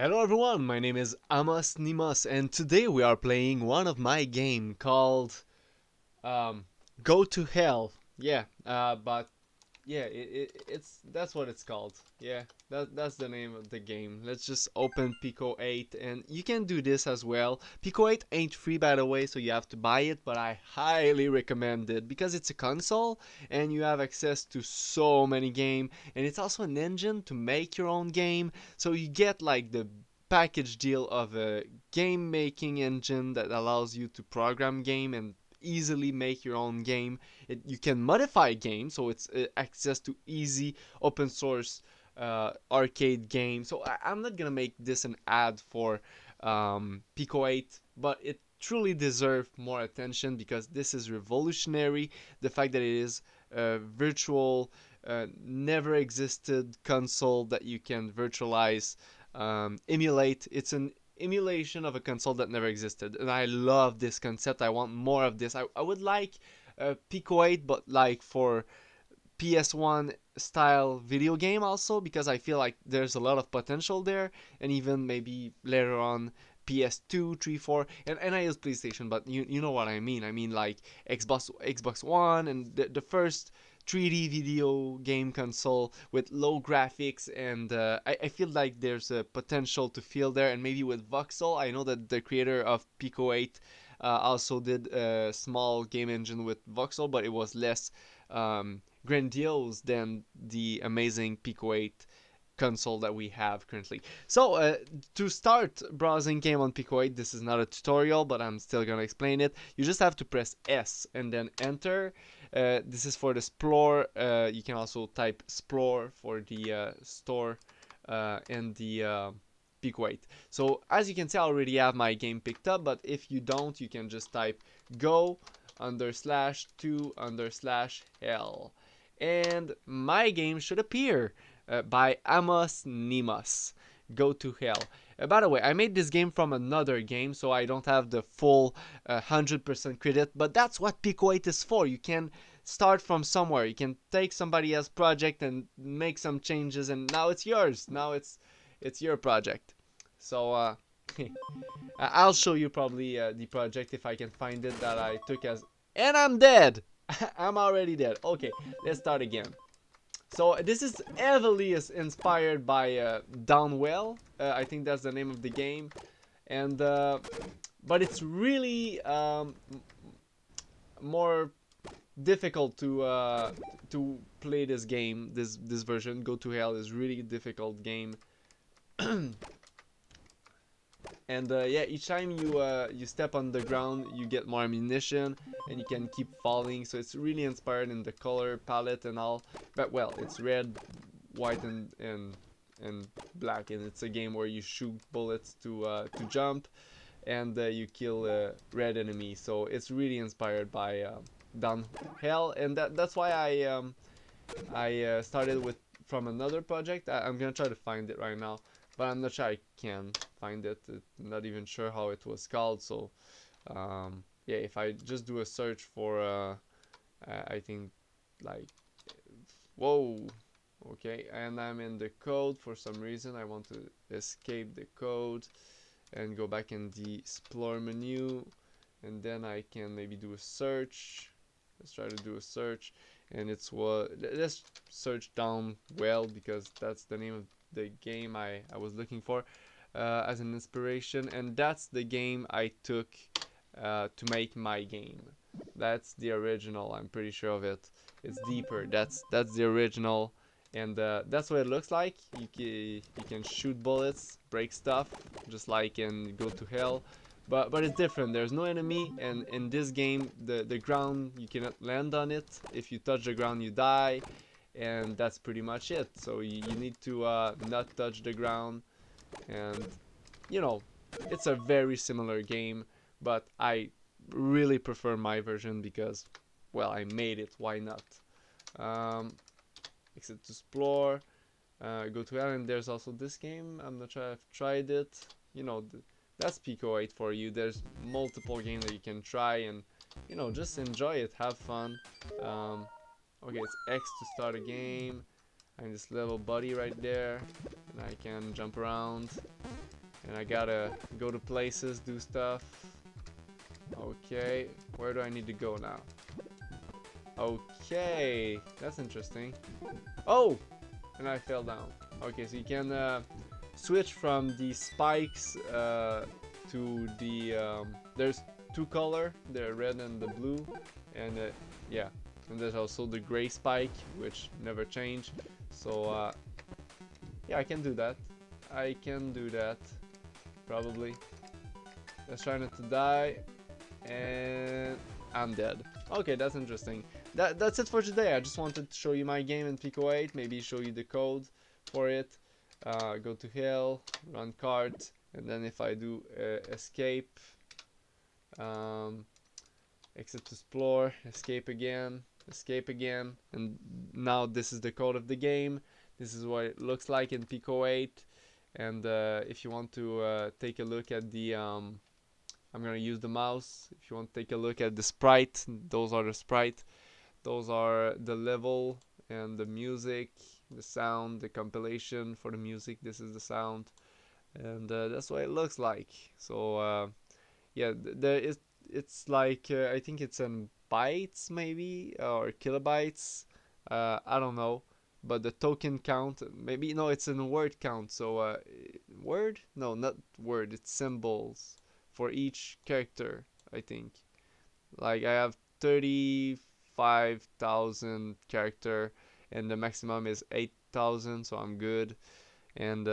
Hello everyone, my name is Amos Nimas and today we are playing one of my game called um, Go to Hell. But it's that's what it's called. Yeah, that's the name of the game. Let's just open pico8 and you can do this as well. Pico8 ain't free by the way, so you have to buy it, but I highly recommend it because it's a console and you have access to so many game, and it's also an engine to make your own game. So you get like the package deal of a game making engine that allows you to program game and easily make your own game. You can modify games, so it's access to easy open source arcade game. So I'm not gonna make this an ad for Pico8, but it truly deserves more attention because this is revolutionary. The fact that it is a virtual, never existed console that you can virtualize, emulate. It's an emulation of a console that never existed, and I love this concept. I want more of this. I would like Pico 8, but like for PS1 style video game also, because I feel like there's a lot of potential there, and even maybe later on PS2, 3, 4, and I use PlayStation, but you know what I mean. I mean like Xbox One and the first 3D video game console with low graphics, and I feel like there's a potential to feel there, and maybe with Voxel. I know that the creator of Pico 8 also did a small game engine with Voxel, but it was less grandiose than the amazing Pico 8 console that we have currently. So to start browsing game on Pico 8, this is not a tutorial, but I'm still gonna explain it. You just have to press S and then enter. This is for the explore. You can also type explore for the store and the Pico 8. So as you can see, I already have my game picked up, but if you don't, you can just type go /2/hell and my game should appear by Amos Nimas. Go to hell. By the way, I made this game from another game, so I don't have the full 100% credit, but that's what Pico 8 is for. You can start from somewhere. You can take somebody else's project and make some changes, and now it's yours. Now it's your project. So I'll show you probably the project if I can find it that I took as. And I'm dead! I'm already dead. Okay, let's start again. So this is heavily inspired by Downwell. I think that's the name of the game, and but it's really more difficult to play this game. This version, Go to Hell, is really difficult game. And yeah, each time you step on the ground, you get more ammunition, and you can keep falling. So it's really inspired in the color palette and all. But well, it's red, white, and black, and it's a game where you shoot bullets to jump, and you kill red enemies. So it's really inspired by Downhill, and that's why I started with from another project. I'm gonna try to find it right now, but I'm not sure I can find it. I'm not even sure how it was called. So yeah, if I just do a search for I think like whoa, okay, and I'm in the code for some reason. I want to escape the code and go back in the explore menu, and then I can maybe do a search. Let's try to do a search, and it's what, let's search down well, because that's the name of the game I was looking for as an inspiration, and that's the game I took to make my game. That's the original. I'm pretty sure of it. It's deeper. That's the original, and that's what it looks like. You can shoot bullets, break stuff, just like in Go to Hell, but it's different. There's no enemy, and in this game, the ground, you cannot land on it. If you touch the ground, you die, and that's pretty much it. So you need to not touch the ground, and you know, it's a very similar game, but I really prefer my version because, well, I made it. Why not? Um, Exit to explore. Go to Hell, and there's also this game. I'm not sure I've tried it. You know, that's Pico 8 for you. There's multiple games that you can try, and you know, just enjoy it, have fun. Um, okay, it's X to start a game. I'm this little buddy right there, and I can jump around. and I gotta go to places, do stuff. Okay, where do I need to go now? Okay, that's interesting. Oh, and I fell down. Okay, so you can switch from the spikes to the there's two color, the red and the blue, and yeah, and there's also the gray spike, which never change. So yeah, I can do that. I can do that probably. Let's try not to die, and I'm dead. Okay, that's interesting. That's it for today. I just wanted to show you my game in pico8, maybe show you the code for it. Go to hill, run cart, and then if I do escape, um, exit to explore, escape again, and now this is the code of the game. This is what it looks like in pico8, and if you want to take a look at the I'm gonna use the mouse. If you want to take a look at the sprite, those are the sprite. Those are the level and the music, the sound, the compilation for the music. This is the sound, and that's what it looks like. So yeah, there is. It's like I think it's in bytes maybe or kilobytes. I don't know, but the token count maybe no, it's in word count. So word? No, not word. It's symbols for each character. I think like I have 35,000 character, and the maximum is 8,000, so I'm good. And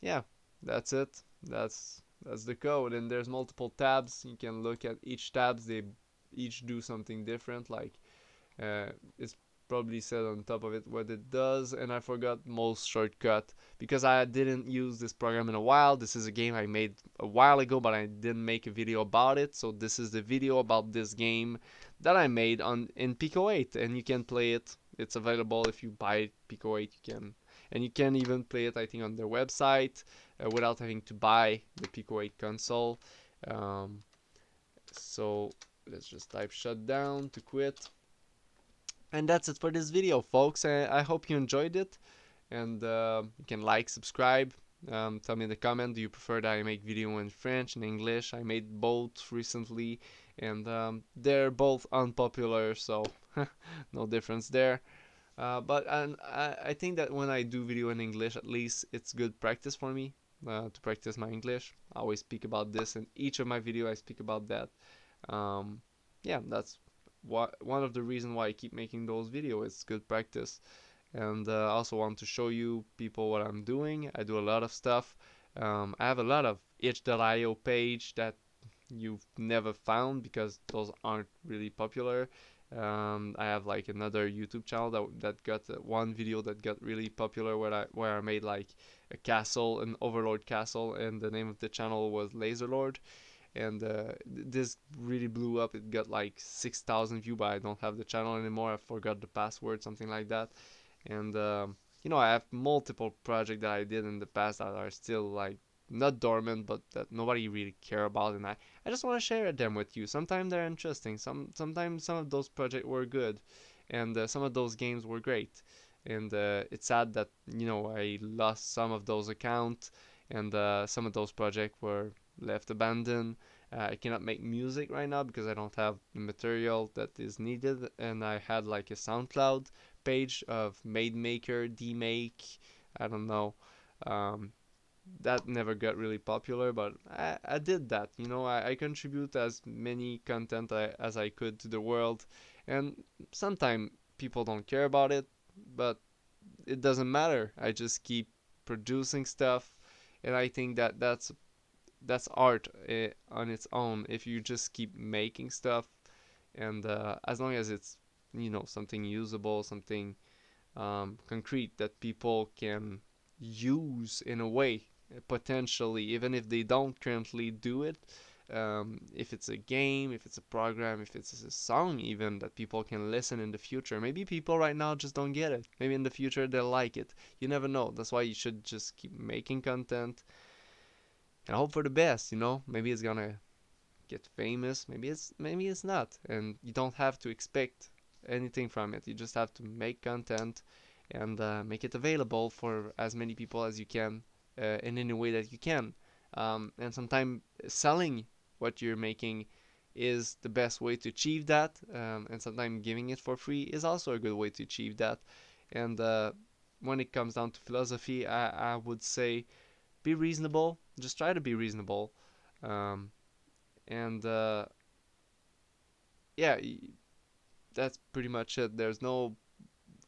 yeah, that's it. That's the code, and there's multiple tabs. You can look at each tabs. They each do something different. Like it's probably said on top of it what it does, and I forgot most shortcut because I didn't use this program in a while. This is a game I made a while ago, but I didn't make a video about it. So this is the video about this game that I made on in pico8, and you can play it. It's available if you buy pico8. You can, and you can even play it, I think, on their website without having to buy the pico8 console. Um, so let's just type shutdown to quit. And that's it for this video, folks. I hope you enjoyed it, and you can like, subscribe, tell me in the comment, do you prefer that I make video in French and English? I made both recently, and they're both unpopular, so no difference there. But I think that when I do video in English, at least it's good practice for me to practice my English. I always speak about this in each of my videos. I speak about that. Um, yeah, that's one of the reasons why I keep making those videos. It's good practice, and I also want to show you people what I'm doing. I do a lot of stuff. I have a lot of itch.io page that you've never found because those aren't really popular. I have like another YouTube channel that got one video that got really popular where I made like a castle, an Overlord castle, and the name of the channel was Laserlord, and this really blew up. It got like 6,000 views, but I don't have the channel anymore. I forgot the password, something like that. And you know, I have multiple projects that I did in the past that are still like not dormant, but that nobody really care about, and I just want to share them with you. Sometimes they're interesting. Sometimes some of those projects were good, and some of those games were great. And it's sad that I lost some of those accounts, and some of those projects were left abandoned. I cannot make music right now because I don't have the material that is needed, and I had like a SoundCloud page of Made Maker, DMake, I don't know. Um, that never got really popular, but I did that. I contribute as many content as I could to the world, and sometimes people don't care about it, but it doesn't matter. I just keep producing stuff, and I think that that's art on its own. If you just keep making stuff, and as long as it's something usable, something concrete that people can use in a way, potentially, even if they don't currently do it. If it's a game, if it's a program, if it's a song, even that people can listen in the future. Maybe people right now just don't get it. Maybe in the future they'll like it. You never know. That's why you should just keep making content and hope for the best. Maybe it's gonna get famous. Maybe it's not, and you don't have to expect anything from it. You just have to make content and make it available for as many people as you can in any way that you can. and sometimes selling what you're making is the best way to achieve that, and sometimes giving it for free is also a good way to achieve that. And when it comes down to philosophy, I would say be reasonable. Just try to be reasonable, and yeah, that's pretty much it. There's no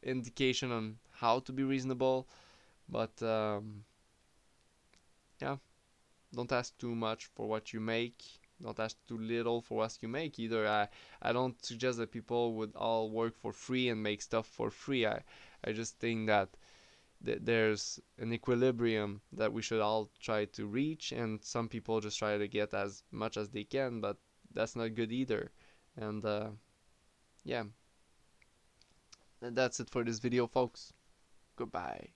indication on how to be reasonable, but yeah, don't ask too much for what you make. Don't ask too little for what you make either. I don't suggest that people would all work for free and make stuff for free. I just think that there's an equilibrium that we should all try to reach, and some people just try to get as much as they can, but that's not good either. And yeah, and that's it for this video, folks. Goodbye.